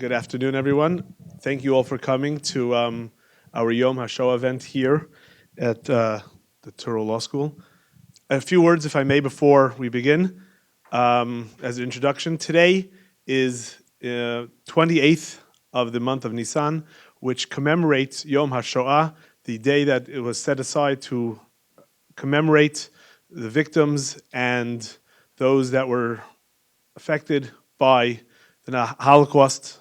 Good afternoon, everyone. Thank you all for coming to our Yom Hashoah event here at the Touro Law School. A few words, if I may, before we begin. As an introduction, today is 28th of the month of Nisan, which commemorates Yom Hashoah, the day that it was set aside to commemorate the victims and those that were affected by the Holocaust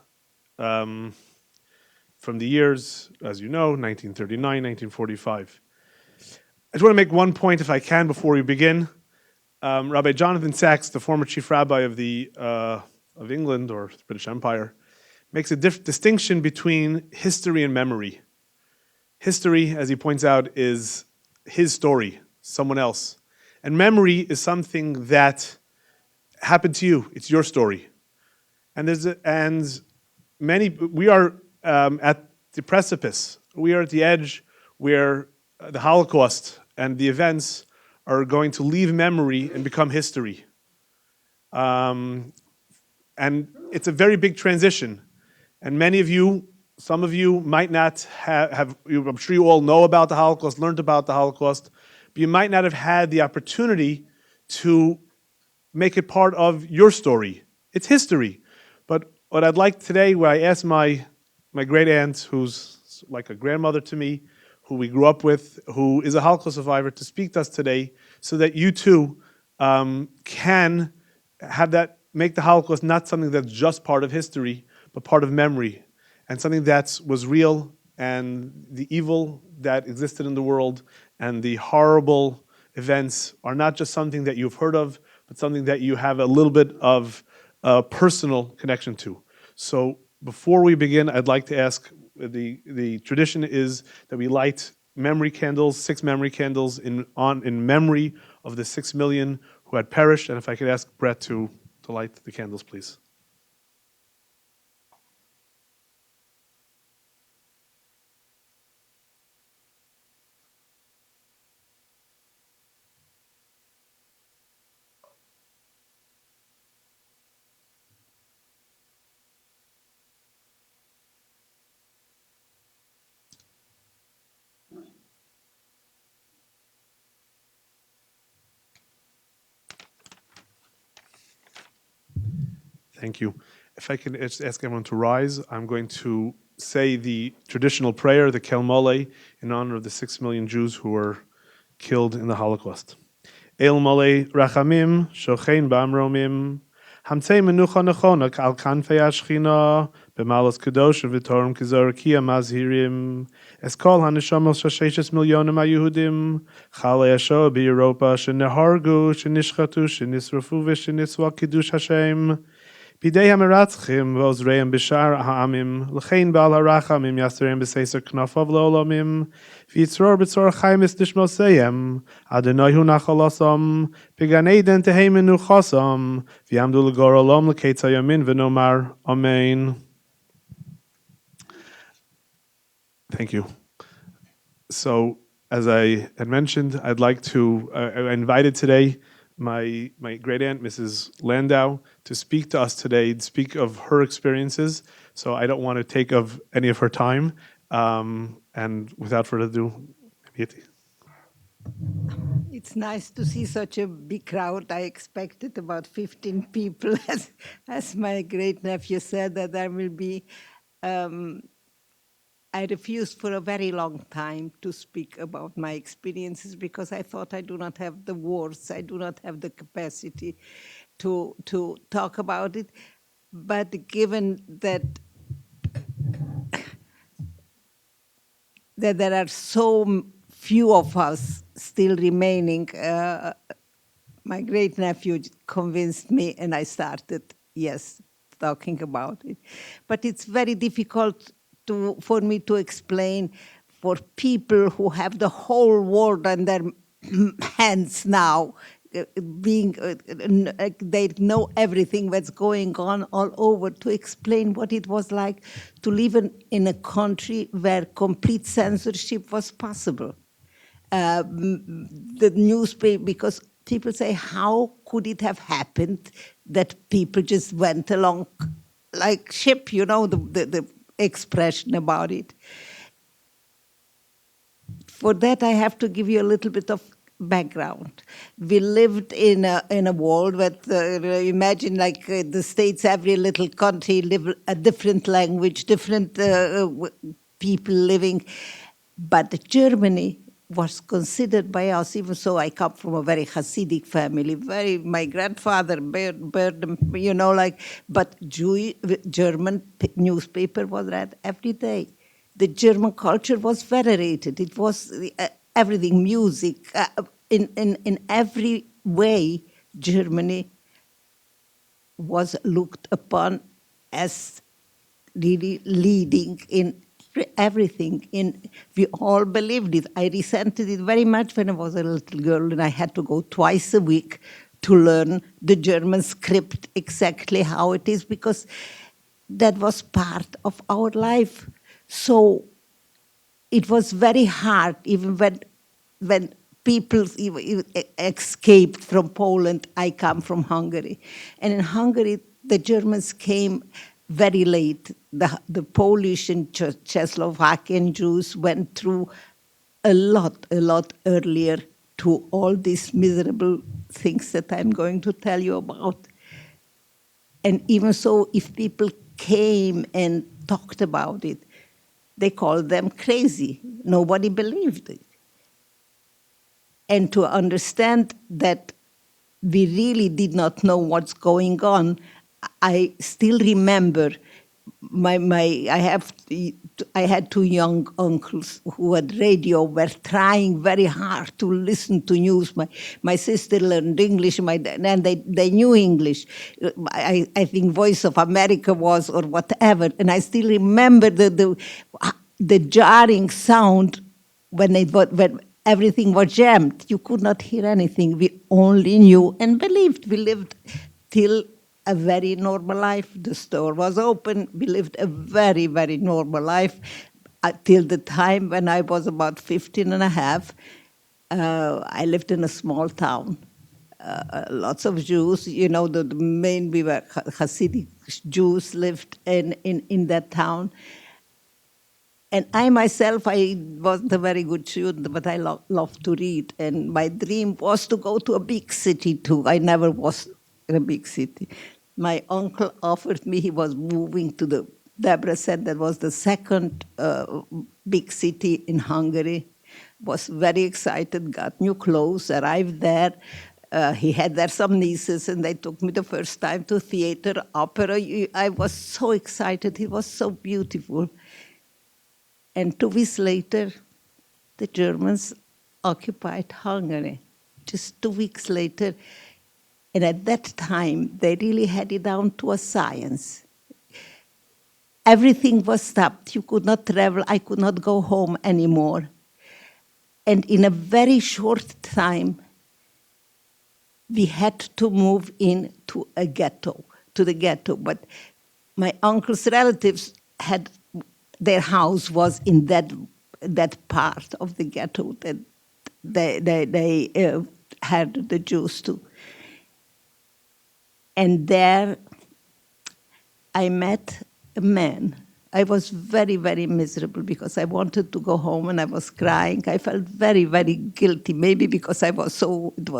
from the years, as you know, 1939, 1945. I just want to make one point, if I can, before we begin. Rabbi Jonathan Sacks, the former chief rabbi of England, or the British Empire, makes a distinction between history and memory. History, as he points out, is his story, someone else. And memory is something that happened to you. It's your story. And we are at the precipice. We are at the edge where the Holocaust and the events are going to leave memory and become history. And it's a very big transition. And many of you, some of you might not have, I'm sure you all know about the Holocaust, learned about the Holocaust, but you might not have had the opportunity to make it part of your story. It's history. But what I'd like today, where I asked my great aunt, who's like a grandmother to me, who we grew up with, who is a Holocaust survivor, to speak to us today, so that you too can have that, make the Holocaust not something that's just part of history, but part of memory, and something that was real, and the evil that existed in the world, and the horrible events are not just something that you've heard of, but something that you have a little bit of a personal connection to. So before we begin, I'd like to ask, the tradition is that we light memory candles, 6 memory candles in memory of the 6 million who had perished. And if I could ask Brett to light the candles, please. Thank you. If I can just ask everyone to rise, I'm going to say the traditional prayer, the Kel Mole, in honor of the 6 million Jews who were killed in the Holocaust. El Mole Rachamim, Shochein Bamromim, Hamtzei Menucha Nechonak Al Kanfei Ashchina, B'malos Kadosh V'torim Kizarakia Mazhirim, Eskol HaNeshamos Shashes Milyonim HaYehudim, Chalei Hashoah B'Europa, Shenehargu, Shenishchatu, Shenisrafu V'Sheniswa Kiddush Hashem, Bidei HaMeratzchim V'Ozreiim B'Shar HaAmim, L'chein Ba'al HaRachamim Yasereim B'Seiser Knafav L'Olamim, V'Yitzror B'Tzor Chaim Esnishmoseiim, Adonai Hu Nachalosam, B'Gan Eden Tehei Menuchosam, V'Yamdu L'Gor Olam L'Keitz HaYamin V'Nomar Amen. Thank you. So, as I had mentioned, I'd like to, I invited today my great aunt, Mrs. Landau, to speak to us today, to speak of her experiences. So I don't want to take of any of her time. And without further ado, it's nice to see such a big crowd. I expected about 15 people, as my great nephew said, that there will be. I refused for a very long time to speak about my experiences because I thought I do not have the words, I do not have the capacity to talk about it. But given that there are so few of us still remaining, my great nephew convinced me, and I started, yes, talking about it. But it's very difficult for me to explain for people who have the whole world in their hands now, they know everything that's going on all over, to explain what it was like to live in a country where complete censorship was possible. The newspaper, because people say, how could it have happened that people just went along like ship, you know, the expression about it. For that, I have to give you a little bit of background. We lived in a world with, imagine like the States, every little country live a different language, different people living. But Germany was considered by us, even so I come from a very Hasidic family, my grandfather, you know, like, but German newspaper was read every day. The German culture was venerated. It was everything, music, in every way, Germany was looked upon as really leading in everything. We all believed it. I resented it very much when I was a little girl and I had to go twice a week to learn the German script exactly how it is, because that was part of our life. So it was very hard, even when people escaped from Poland. I come from Hungary. And in Hungary, the Germans came very late. The Polish and Czechoslovakian Jews went through a lot earlier to all these miserable things that I'm going to tell you about. And even so, if people came and talked about it, they called them crazy. Nobody believed it. And to understand that we really did not know what's going on, I still remember I had two young uncles who had radio, were trying very hard to listen to news. My sister learned English, and they knew English. I think Voice of America was, or whatever, and I still remember the jarring sound when everything was jammed. You could not hear anything. We only knew and believed. We lived till a very normal life. The store was open. We lived a very, very normal life till the time when I was about 15 and a half. I lived in a small town. Lots of Jews, you know, we were Hasidic Jews lived in that town. And I myself, I wasn't a very good student, but I loved to read. And my dream was to go to a big city too. I never was in a big city. My uncle offered me, he was moving to Debrecen, that was the second big city in Hungary. Was very excited, got new clothes, arrived there. He had there some nieces, and they took me the first time to theater, opera. I was so excited. It was so beautiful. And 2 weeks later, the Germans occupied Hungary. Just 2 weeks later. And at that time, they really had it down to a science. Everything was stopped. You could not travel. I could not go home anymore. And in a very short time, we had to move into a ghetto, to the ghetto. But my uncle's relatives had, their house was in that part of the ghetto that they had the Jews too. And there I met a man. I was very, very miserable because I wanted to go home and I was crying. I felt very, very guilty, maybe because it was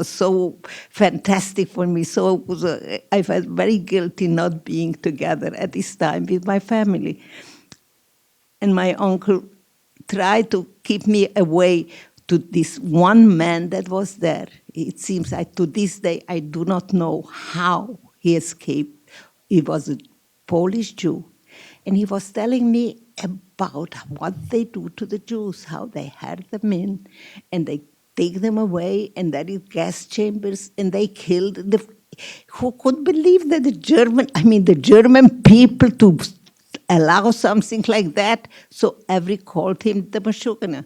so fantastic for me. So I felt very guilty not being together at this time with my family. And my uncle tried to keep me away to this one man that was there. It seems to this day, I do not know how he escaped. He was a Polish Jew. And he was telling me about what they do to the Jews, how they herd them in, and they take them away, and there is gas chambers, and they killed who could believe that the German people to allow something like that? So every called him the Meshuggah.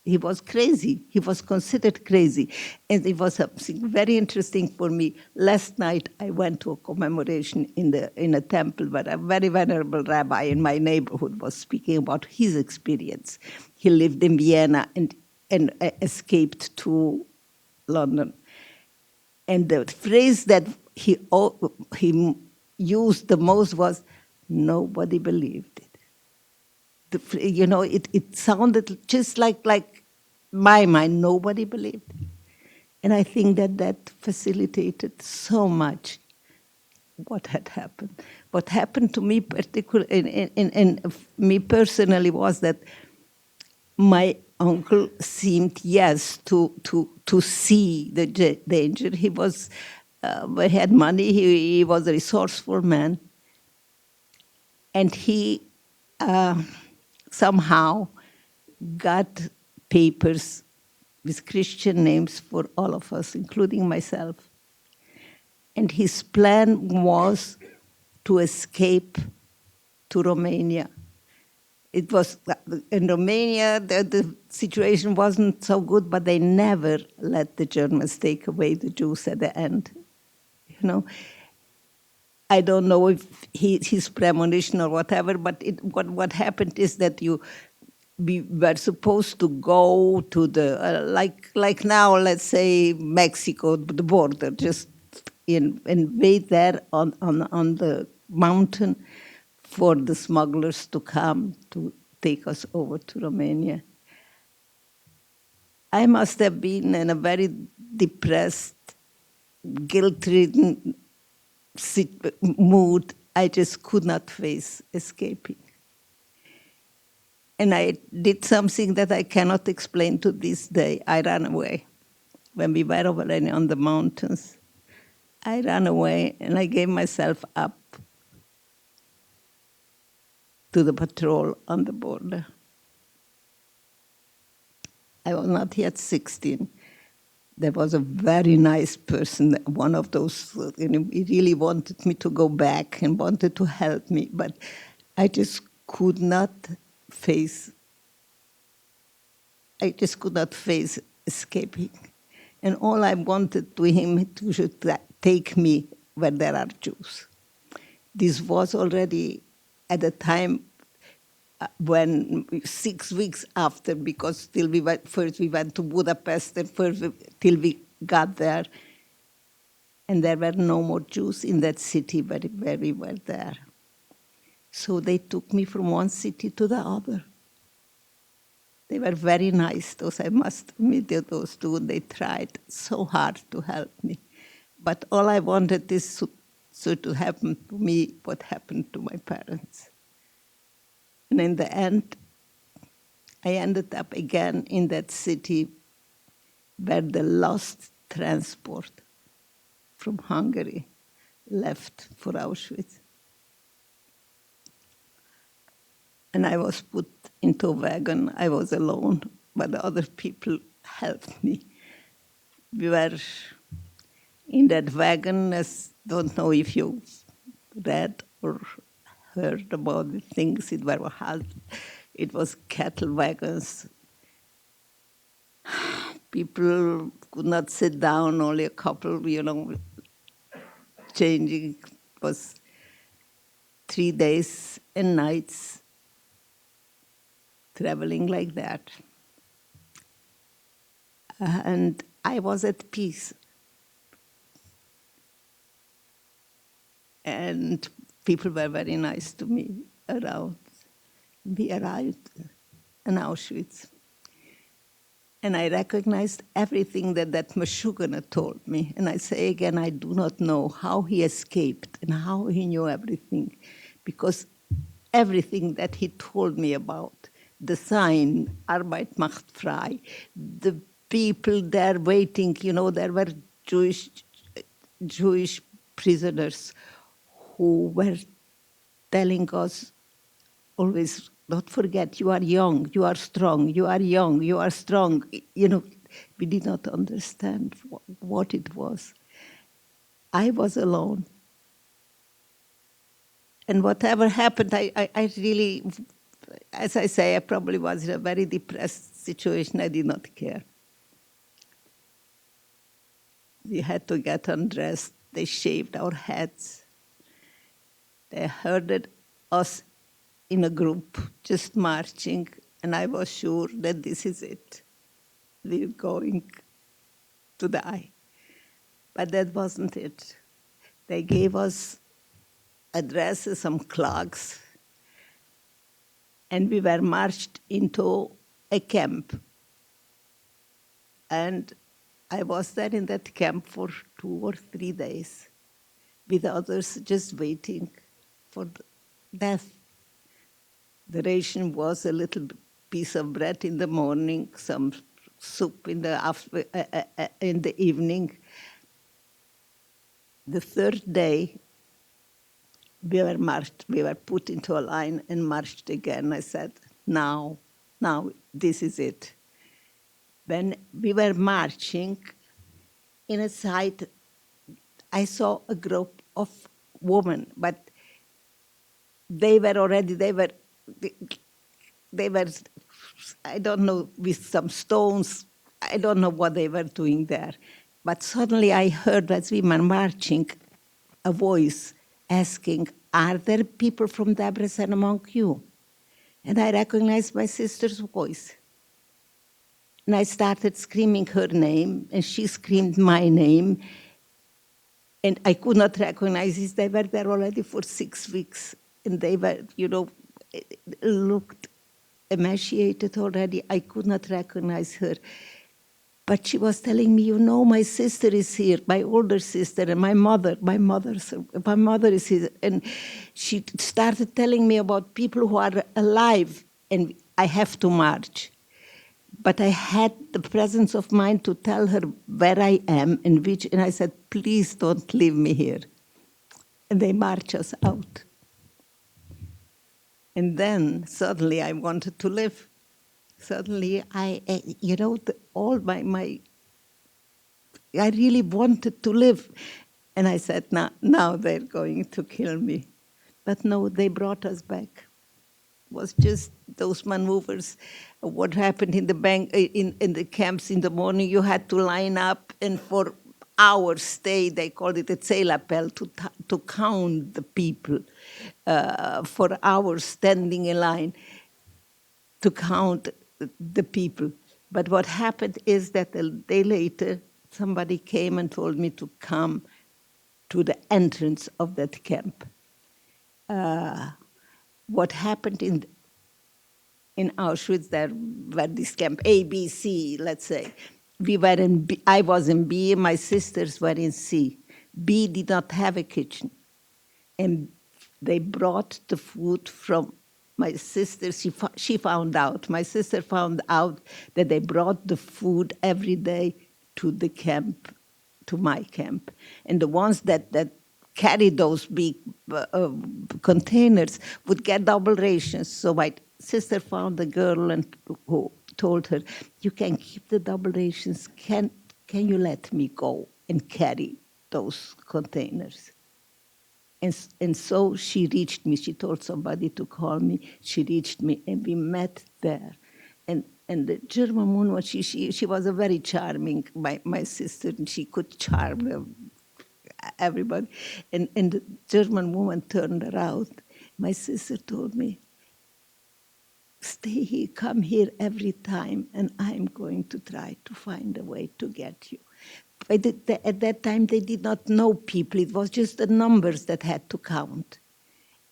He was crazy. He was considered crazy. And it was something very interesting for me. Last night, I went to a commemoration in a temple where a very venerable rabbi in my neighborhood was speaking about his experience. He lived in Vienna and escaped to London. And the phrase that he used the most was, Nobody believed it. It sounded just like my mind. Nobody believed it. And I think that facilitated so much what had happened. What happened to me me personally was that my uncle seemed, yes, to see the danger. He was, he had money, he was a resourceful man, and he somehow got papers with Christian names for all of us, including myself. And his plan was to escape to Romania. It was in Romania, the situation wasn't so good, but they never let the Germans take away the Jews at the end. I don't know if his premonition or whatever, but what happened is that we were supposed to go to the like now, let's say Mexico, the border, just and wait there on the mountain for the smugglers to come to take us over to Romania. I must have been in a very depressed, guilt-ridden mood. I just could not face escaping. And I did something that I cannot explain to this day. I ran away. When we were over on the mountains, I ran away and I gave myself up to the patrol on the border. I was not yet 16. There was a very nice person, one of those, he really wanted me to go back and wanted to help me, but I just could not face escaping. And all I wanted to him to should take me where there are Jews. This was already at a time when 6 weeks after, because till we went to Budapest and till we got there, and there were no more Jews in that city where we were there. So they took me from one city to the other. They were very nice, those, I must admit, those two. They tried so hard to help me. But all I wanted is to happen to me what happened to my parents. And in the end, I ended up again in that city where the last transport from Hungary left for Auschwitz. And I was put into a wagon. I was alone, but other people helped me. We were in that wagon, don't know if you read or heard about the things. It was cattle wagons. People could not sit down, only a couple, changing. It was 3 days and nights traveling like that. And I was at peace. And people were very nice to me around. We arrived in Auschwitz. And I recognized everything that Meshuggah told me. And I say again, I do not know how he escaped and how he knew everything. Because everything that he told me about, the sign, Arbeit macht frei, the people there waiting, there were Jewish prisoners who were telling us always, don't forget, you are young, you are strong, you are young, you are strong. We did not understand what it was. I was alone. And whatever happened, I really, as I say, I probably was in a very depressed situation. I did not care. We had to get undressed. They shaved our heads. They herded us in a group, just marching, and I was sure that this is it. We're going to die. But that wasn't it. They gave us a dress, some clogs, and we were marched into a camp. And I was there in that camp for 2 or 3 days with others just waiting for death. The ration was a little piece of bread in the morning, some soup in the evening. The third day, we were put into a line and marched again. I said, now, this is it. When we were marching, in a side, I saw a group of women, but they were, I don't know, with some stones. I don't know what they were doing there. But suddenly I heard, as we were marching, a voice asking, are there people from Debrecen among you? And I recognized my sister's voice. And I started screaming her name, and she screamed my name. And I could not recognize this. They were there already for 6 weeks. And they were, looked emaciated already. I could not recognize her. But she was telling me, my sister is here, my older sister, and my mother is here. And she started telling me about people who are alive, and I have to march. But I had the presence of mind to tell her where I am and I said, please don't leave me here. And they march us out. And then suddenly I wanted to live. Suddenly I really wanted to live. And I said, now they're going to kill me. But no, they brought us back. It was just those maneuvers. What happened in the camps in the morning, you had to line up, and for hours stay, they called it a Zählappell, to count the people, for hours standing in line to count the people. But what happened is that a day later, somebody came and told me to come to the entrance of that camp. What happened in Auschwitz, there were this camp A, B, C, let's say. We were in B, I was in B, my sisters were in C. B did not have a kitchen. And they brought the food from my sister. She found out, my sister found out that they brought the food every day to the camp, to my camp. And the ones that carried those big containers would get double rations. So my sister found a girl who told her, you can keep the double rations. Can you let me go and carry those containers? And so she reached me. She told somebody to call me. She reached me, and we met there. And the German woman, she was a very charming, my sister, and she could charm everybody. And the German woman turned around. My sister told me, stay here, come here every time, and I'm going to try to find a way to get you. At that time, they did not know people. It was just the numbers that had to count.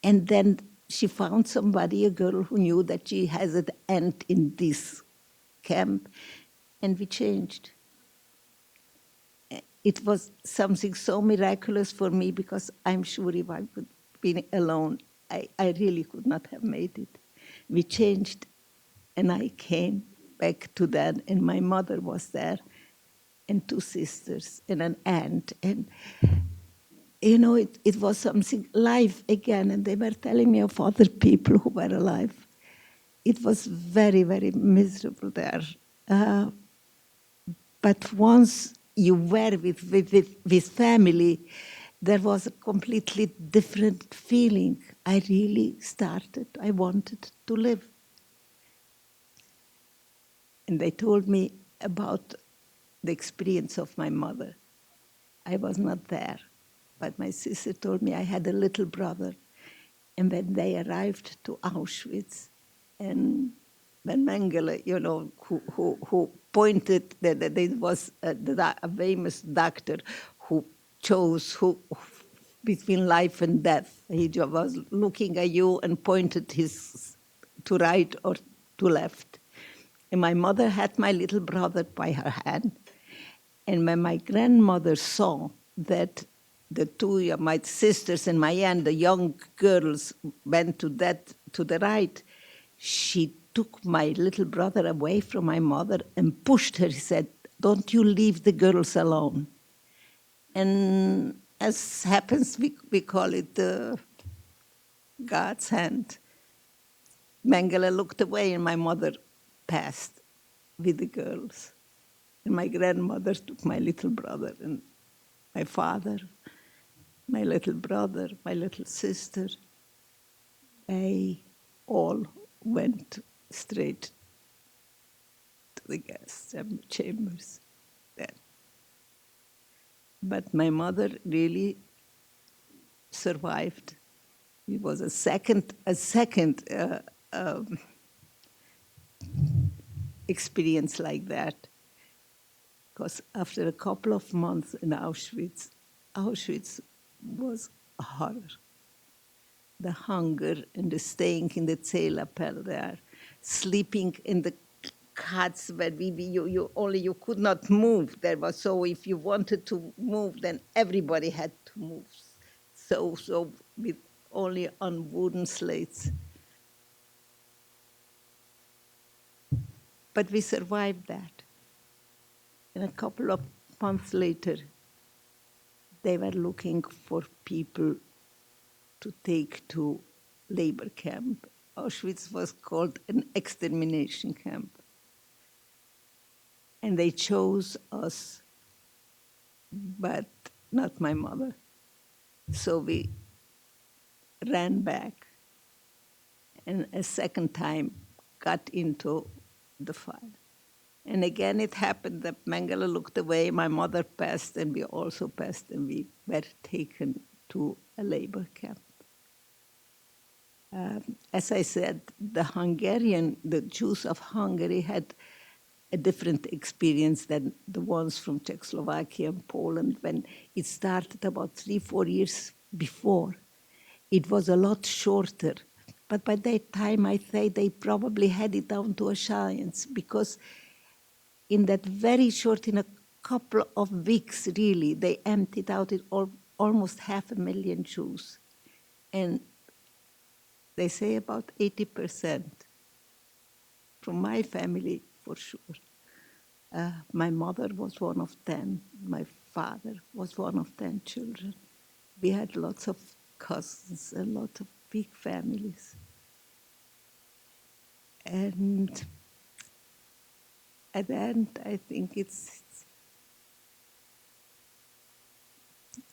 And then she found somebody, a girl who knew that she has an aunt in this camp, and we changed. It was something so miraculous for me, because I'm sure if I would be alone, I really could not have made it. We changed, and I came back to that, and my mother was there, and 2 sisters, and an aunt. And, it was something live again, and they were telling me of other people who were alive. It was very, very miserable there. But once you were with family, there was a completely different feeling. I wanted to live. And they told me about the experience of my mother. I was not there, but my sister told me I had a little brother. And when they arrived to Auschwitz, and when Mengele, who pointed that it was a famous doctor who chose who between life and death. He was looking at you and pointed his to right or to left. And my mother had my little brother by her hand. And when my grandmother saw that the two, my sisters and my aunt, the young girls, went to the right, she took my little brother away from my mother and pushed her. She said, "Don't you leave the girls alone." And as happens, we call it God's hand. Mengele looked away and my mother passed with the girls. And my grandmother took my little brother and my father, my little brother, my little sister. They all went straight to the gas chambers then. But my mother really survived. It was a second experience like that. Because after a couple of months in Auschwitz, Auschwitz was a horror. The hunger and the staying in the Zellapel there, sleeping in the huts where you could not move. There was, so if you wanted to move, then everybody had to move. So with only on wooden slates. But we survived that. And a couple of months later, they were looking for people to take to labor camp. Auschwitz was called an extermination camp. And they chose us, but not my mother. So we ran back and a second time got into the fire. And again, it happened that Mengele looked away, my mother passed, and we also passed, and we were taken to a labor camp. As I said, the Jews of Hungary had a different experience than the ones from Czechoslovakia and Poland when it started about 3-4 years before. It was a lot shorter. But by that time, I think they probably had it down to a science because in that very short, in a couple of weeks, really, they emptied out almost 500,000 Jews. And they say about 80% from my family, for sure. My mother was one of 10. My father was one of 10 children. We had lots of cousins, a lot of big families. And at the end, I think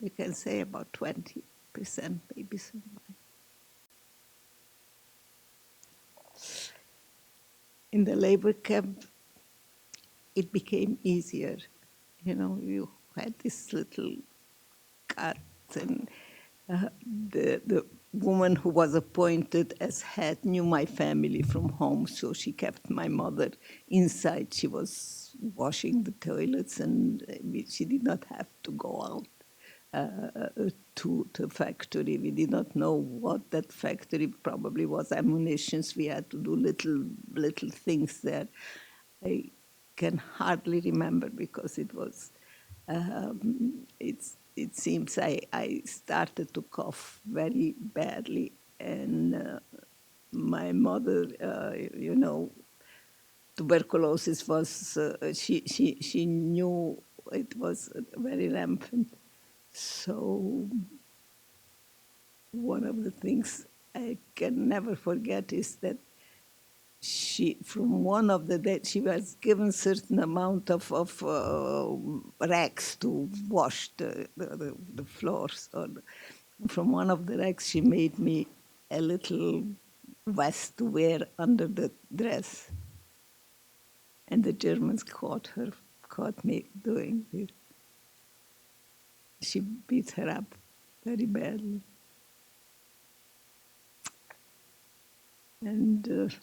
we can say about 20% maybe survived. In the labor camp, it became easier. You know, you had this little cut, and the woman who was appointed as head knew my family from home, so she kept my mother inside. She was washing the toilets, and she did not have to go out to the factory. We did not know what that factory probably was. Ammunitions. We had to do little things there. I can hardly remember because it was. It seems I started to cough very badly, and my mother, tuberculosis was. She knew it was very rampant. So one of the things I can never forget is that from one of the days, she was given certain amount of racks to wash the floors. From one of the racks, she made me a little vest to wear under the dress. And the Germans caught me doing it. She beat her up very badly. And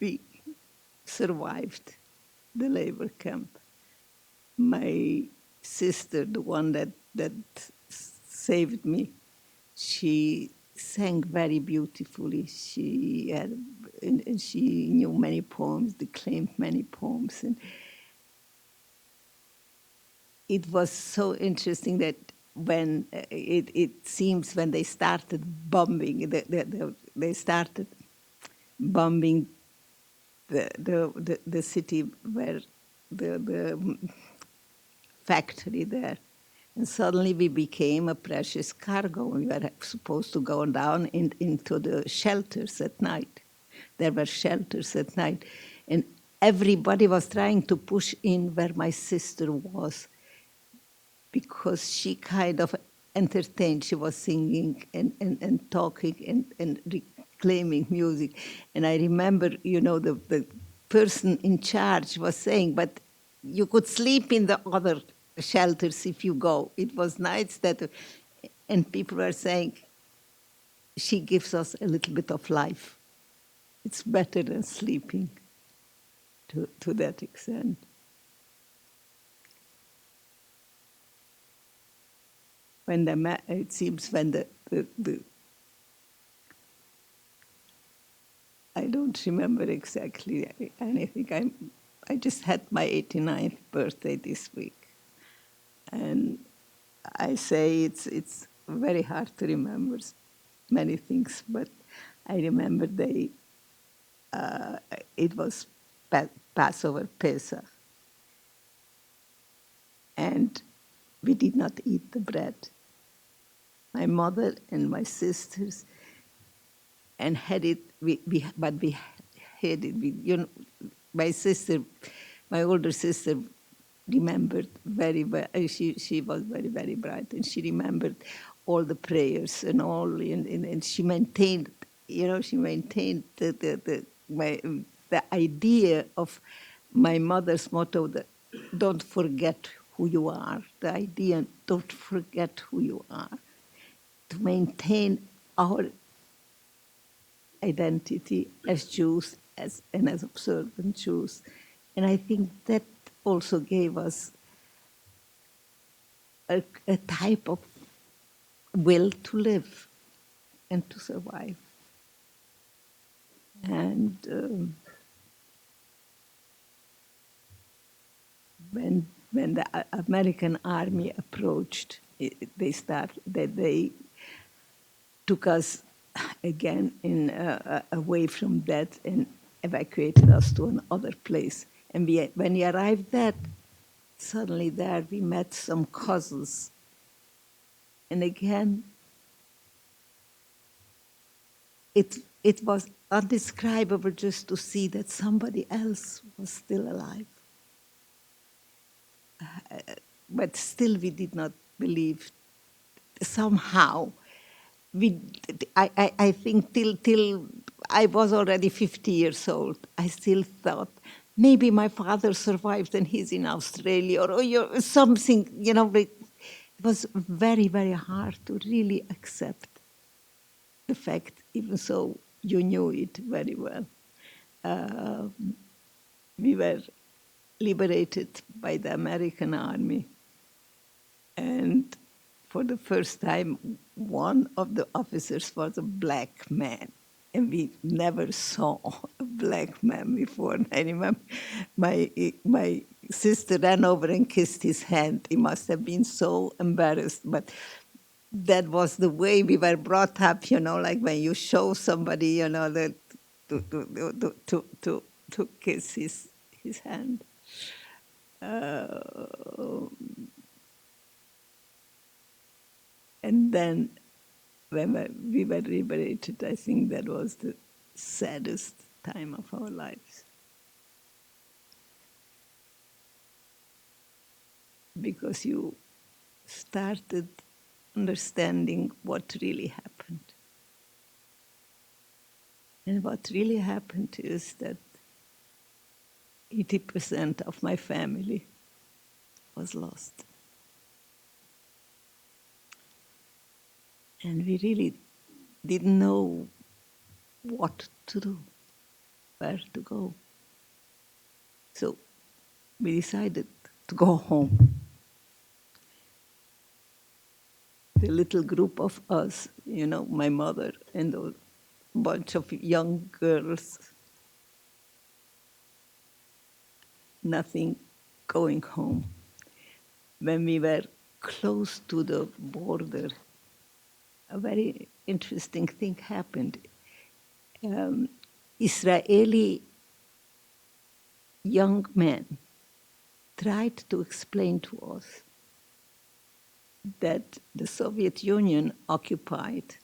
we survived the labor camp. my sister, the one that saved me, she sang very beautifully. She had, and she knew many poems, declaimed many poems, and it was so interesting that when it seems when they started bombing, they started bombing the city where the factory there. And suddenly we became a precious cargo. We were supposed to go down into the shelters at night. There were shelters at night. And everybody was trying to push in where my sister was, because she kind of entertained. She was singing and talking and reclaiming music. And I remember, the person in charge was saying, but you could sleep in the other shelters if you go. It was nights that, and people were saying, she gives us a little bit of life. It's better than sleeping to that extent. When it seems when the I don't remember exactly anything. I just had my 89th birthday this week. And I say it's very hard to remember many things, but I remember it was Passover, Pesach, and we did not eat the bread. My mother and my sisters, and had it, but we had it. My sister, my older sister, remembered very well. She was very, very bright, and she remembered all the prayers and all, and she maintained, she maintained the idea of my mother's motto, that don't forget who you are. The idea, don't forget who you are. To maintain our identity as Jews and as observant Jews. And I think that also gave us a type of will to live and to survive. And when the American army approached, they took us again away from that and evacuated us to another place. And when we arrived there, suddenly there we met some cousins. And again, it was undescribable just to see that somebody else was still alive. But still we did not believe. Somehow, I think till I was already 50 years old, I still thought, maybe my father survived and he's in Australia, or something, it was very, very hard to really accept the fact, even so you knew it very well. We were liberated by the American army, and for the first time, one of the officers was a black man. And we never saw a black man before. And I remember my sister ran over and kissed his hand. He must have been so embarrassed, but that was the way we were brought up, like when you show somebody, that to kiss his hand. And then when we were liberated, I think that was the saddest time of our lives. Because you started understanding what really happened. And what really happened is that 80% of my family was lost. And we really didn't know what to do, where to go. So we decided to go home. The little group of us, my mother and a bunch of young girls, nothing going home. When we were close to the border, a very interesting thing happened. Israeli young men tried to explain to us that the Soviet Union occupied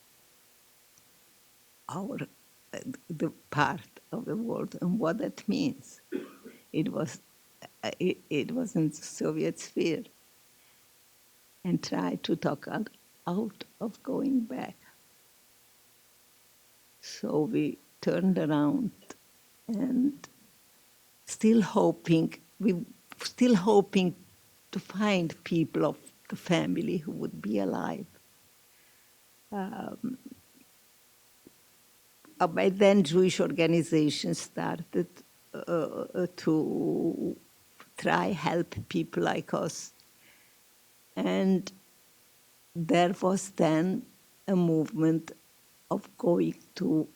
the part of the world and what that means. It was in the Soviet sphere, and tried to talk out of going back. So we turned around and still hoping to find people of the family who would be alive. By then, Jewish organizations started to try help people like us. And there was then a movement of going to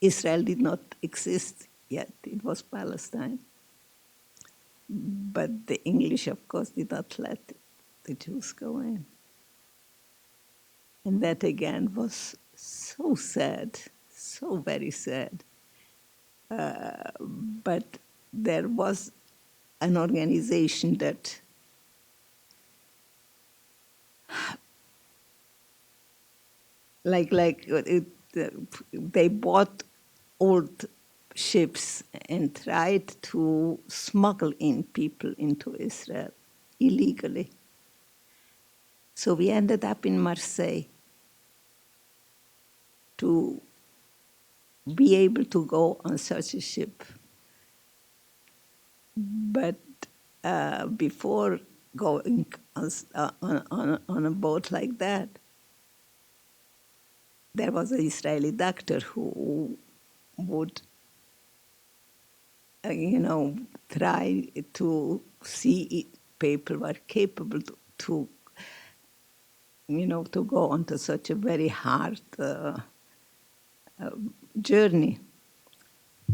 Israel. Did not exist yet. It was Palestine. But the English, of course, did not let the Jews go in. And that again was so sad, so very sad. But there was an organization that they bought old ships and tried to smuggle in people into Israel illegally. So we ended up in Marseille to be able to go on such a ship. But before going on a boat like that, there was an Israeli doctor who would, try to see if people were capable to go onto such a very hard journey.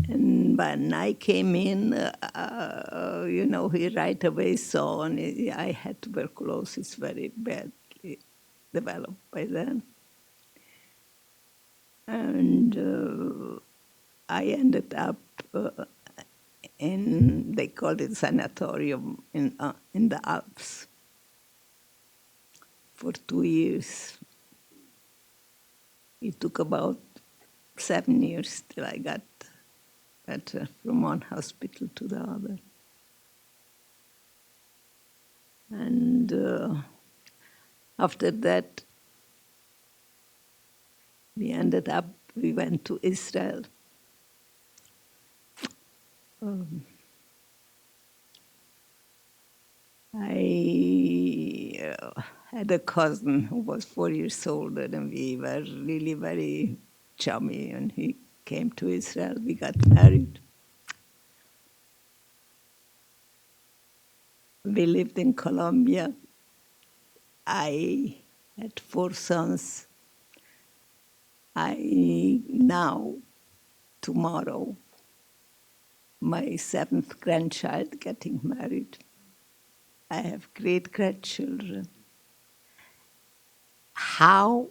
And when I came in, he right away saw, and I had tuberculosis very badly developed by then. And I ended up they called it sanatorium in the Alps for 2 years. It took about 7 years till I got better from one hospital to the other. And after that, we went to Israel. I had a cousin who was 4 years older, and we were really very chummy, and he came to Israel. We got married. We lived in Colombia. I had 4 sons. Tomorrow, my 7th grandchild getting married. I have great-grandchildren. How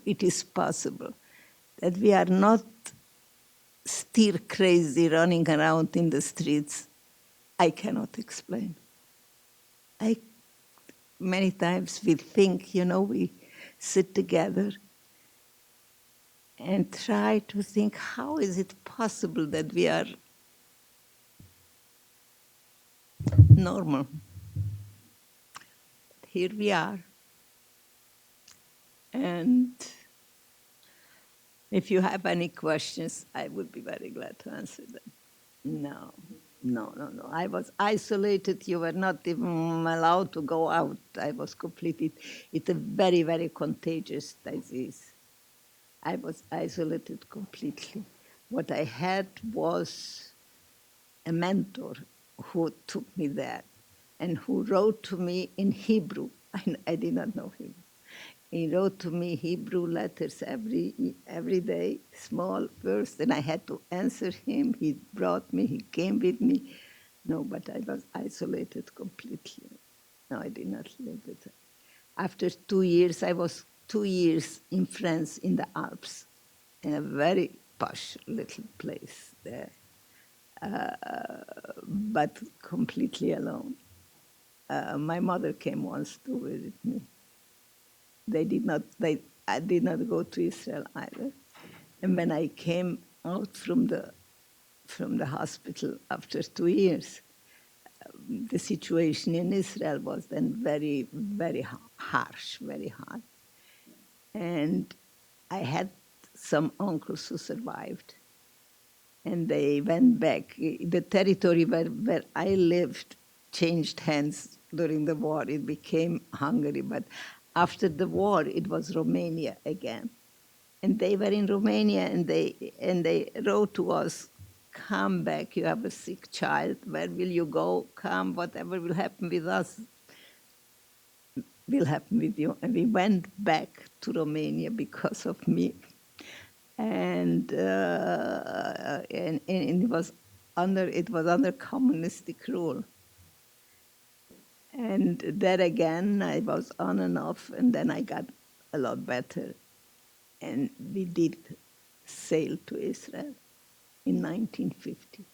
it is possible that we are not still crazy running around in the streets, I cannot explain. Many times we think, we sit together and try to think, how is it possible that we are normal? Here we are. And if you have any questions, I would be very glad to answer them. No. I was isolated. You were not even allowed to go out. I was completely, it's a very, very contagious disease. I was isolated completely. What I had was a mentor who took me there and who wrote to me in Hebrew. I did not know Hebrew. He wrote to me Hebrew letters every day, small first, and I had to answer him. He brought me, he came with me. No, but I was isolated completely. No, I did not live with her. After 2 years, I was 2 years in France in the Alps, in a very posh little place there, but completely alone. My mother came once to visit me. I did not go to Israel either. And when I came out from the hospital after 2 years, the situation in Israel was then very, very harsh, very hard. And I had some uncles who survived, and they went back. The territory where I lived changed hands during the war. It became Hungary, but after the war, it was Romania again. And they were in Romania, and they wrote to us, "Come back, you have a sick child. Where will you go? Come, whatever will happen with us will happen with you." And we went back to Romania because of me. And it was under communistic rule. And there again, I was on and off, and then I got a lot better. And we did sail to Israel in 1950.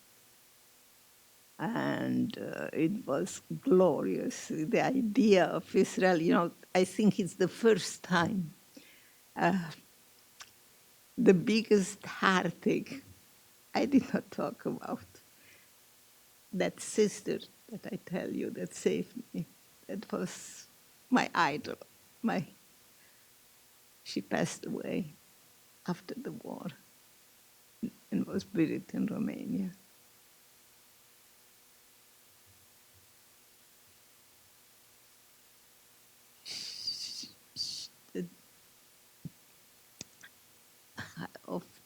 And it was glorious. The idea of Israel, I think it's the first time. The biggest heartache I did not talk about. That sister that I tell you that saved me, that was my idol. She passed away after the war and was buried in Romania.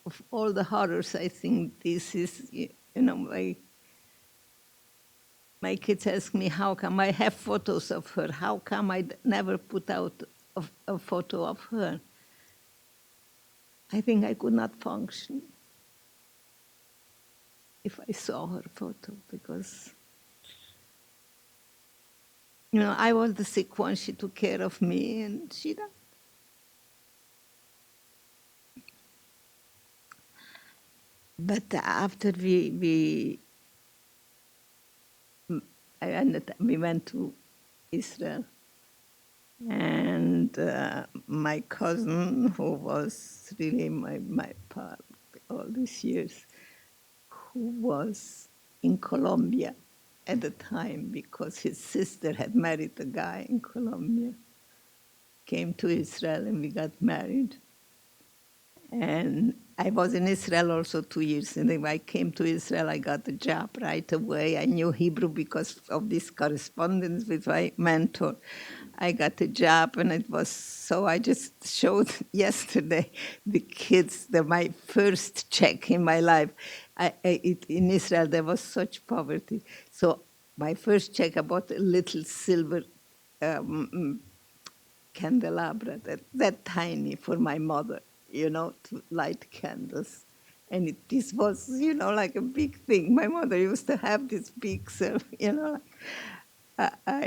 Of all the horrors, I think this is, my kids ask me, how come I have photos of her? How come I never put out a photo of her? I think I could not function if I saw her photo, because, I was the sick one. She took care of me, and she died. But after we went to Israel, and my cousin, who was really my part all these years, who was in Colombia at the time because his sister had married a guy in Colombia, came to Israel, and we got married. And I was in Israel also 2 years. And when I came to Israel, I got a job right away. I knew Hebrew because of this correspondence with my mentor. I got a job, and it was so. I just showed yesterday the kids my first check in my life. In Israel, there was such poverty. So my first check, I bought a little silver candelabra, that tiny, for my mother, to light candles. And this was, like a big thing. My mother used to have this big self,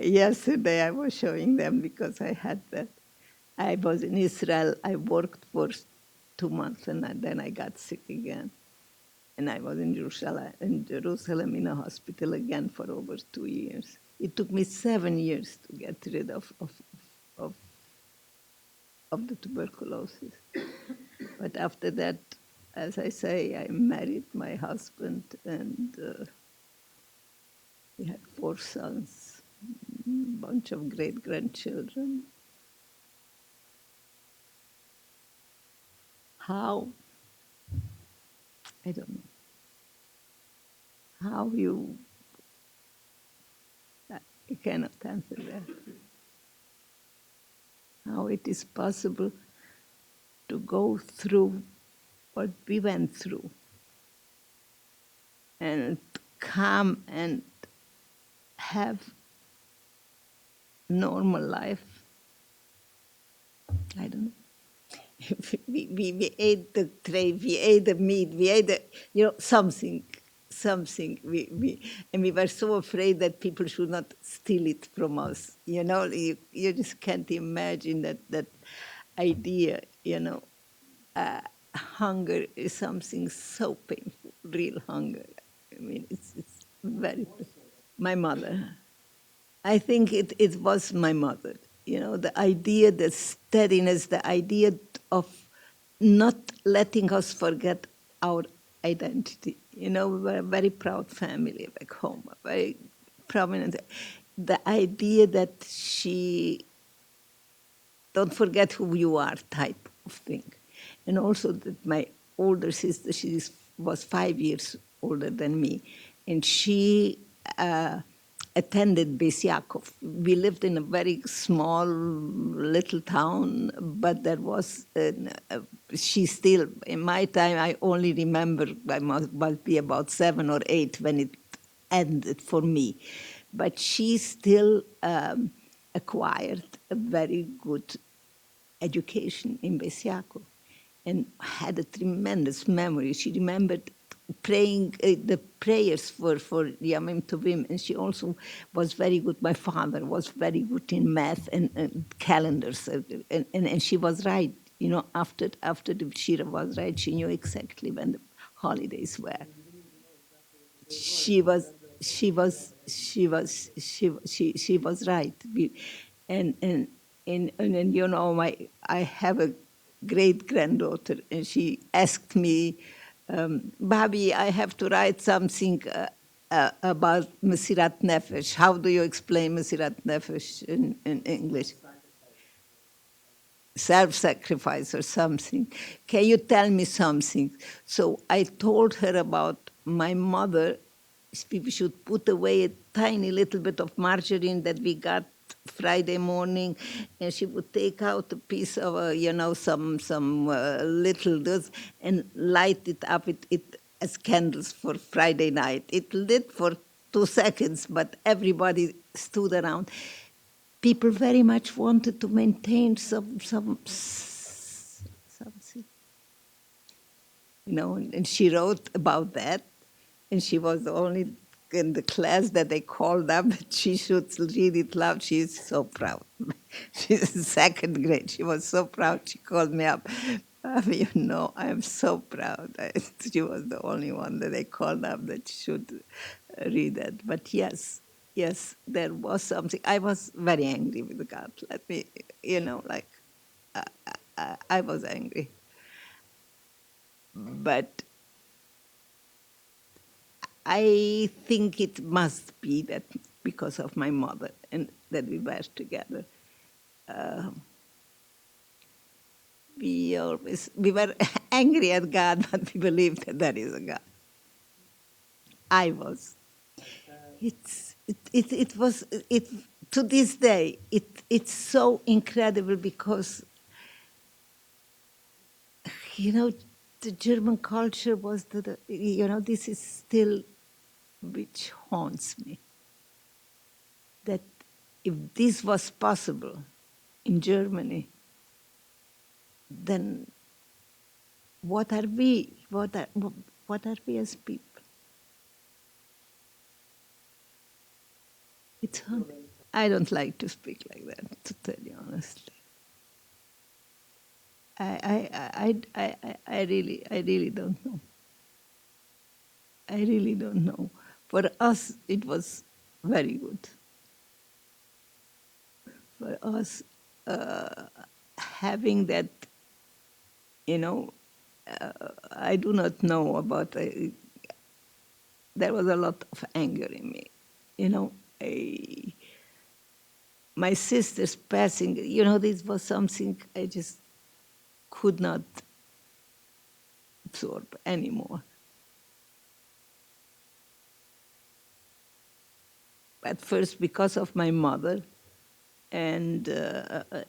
yesterday I was showing them because I had that. I was in Israel. I worked for 2 months, and then I got sick again. And I was in Jerusalem in a hospital again for over 2 years. It took me 7 years to get rid of the tuberculosis. But after that, as I say, I married my husband, and we had 4 sons, a bunch of great-grandchildren. How? I don't know. How I cannot answer that. How it is possible to go through what we went through and come and have normal life. I don't know. We ate the tray, we ate the meat, we ate the, something. And we were so afraid that people should not steal it from us. You just can't imagine that idea, Hunger is something so painful, real hunger. I mean, it's very, my mother. I think it was my mother, the idea, the steadiness, the idea of not letting us forget our identity. We were a very proud family back home, a very prominent. The idea that she, don't forget who you are type of thing. And also that my older sister, was 5 years older than me, and she attended Beis Yaakov. We lived in a very small little town, but there was, she still, in my time, I only remember, I must be about 7 or 8 when it ended for me. But she still acquired a very good education in Beis Yaakov and had a tremendous memory. She remembered praying the prayers for Yamim Tovim, and she also was very good. My father was very good in math and calendars, and she was right. After the Shira was right, she knew exactly when the holidays were. She was right. And I have a great granddaughter, and she asked me, Babi, I have to write something about Mesirat Nefesh. How do you explain Mesirat Nefesh in English? Self-sacrifice or something. Can you tell me something? So I told her about my mother. We should put away a tiny little bit of margarine that we got Friday morning, and she would take out a piece of, some little this and light it up it as candles for Friday night. It lit for 2 seconds, but everybody stood around. People very much wanted to maintain something, and she wrote about that, and she was the only in the class that they called up that she should read it loud. She is so proud. She's in 2nd grade. She was so proud. She called me up. I am so proud. She was the only one that they called up that should read that. But yes, there was something. I was very angry with God. Let me, I was angry. But I think it must be that because of my mother and that we were together. We were angry at God, but we believed that there is a God. I was. It was to this day. It's so incredible because the German culture was this is still which haunts me. That if this was possible in Germany, then what are we? What are we as people? It's haunting. I don't like to speak like that, to tell you honestly. I really don't know. I really don't know. For us, it was very good. For us, having that, I do not know about, there was a lot of anger in me, my sister's passing, this was something I just could not absorb anymore. At first because of my mother, and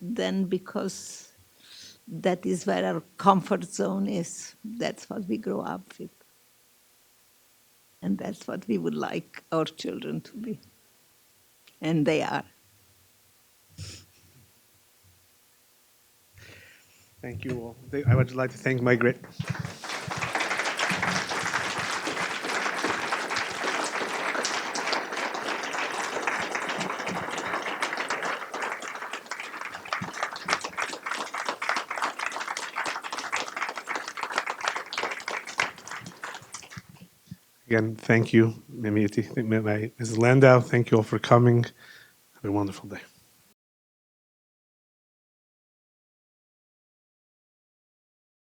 then because that is where our comfort zone is. That's what we grow up with. And that's what we would like our children to be. and they are. Thank you all. I would like to thank my great. Again, thank you, Mrs. Landau. Thank you all for coming. Have a wonderful day.